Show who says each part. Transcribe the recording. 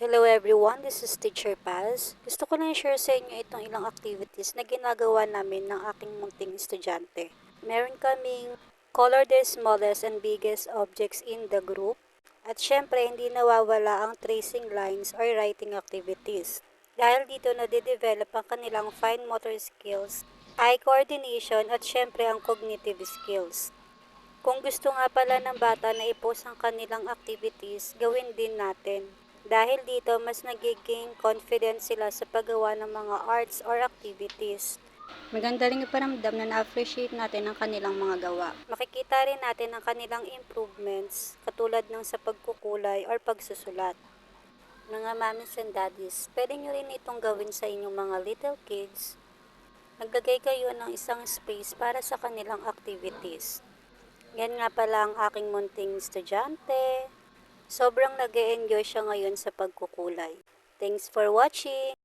Speaker 1: Hello everyone, this is Teacher Paz. Gusto ko lang i-share sa inyo itong ilang activities na ginagawa namin ng aking munting estudyante. Meron kaming color the smallest and biggest objects in the group. At syempre, hindi nawawala ang tracing lines or writing activities. Dahil dito nade-develop ang kanilang fine motor skills, eye coordination at syempre ang cognitive skills. Kung gusto nga pala ng bata na i-post ang kanilang activities, gawin din natin. Dahil dito, mas nagiging confident sila sa paggawa ng mga arts or activities. Maganda rin iparamdam na na-appreciate natin ang kanilang mga gawa. Makikita rin natin ang kanilang improvements, katulad ng sa pagkukulay or pagsusulat. Mga mommies and daddies, pwede nyo rin itong gawin sa inyong mga little kids. Naglagay kayo ng isang space para sa kanilang activities. Yan nga pala ang aking munting estudyante. Sobrang nag-e-enjoy siya ngayon sa pagkukulay. Thanks for watching!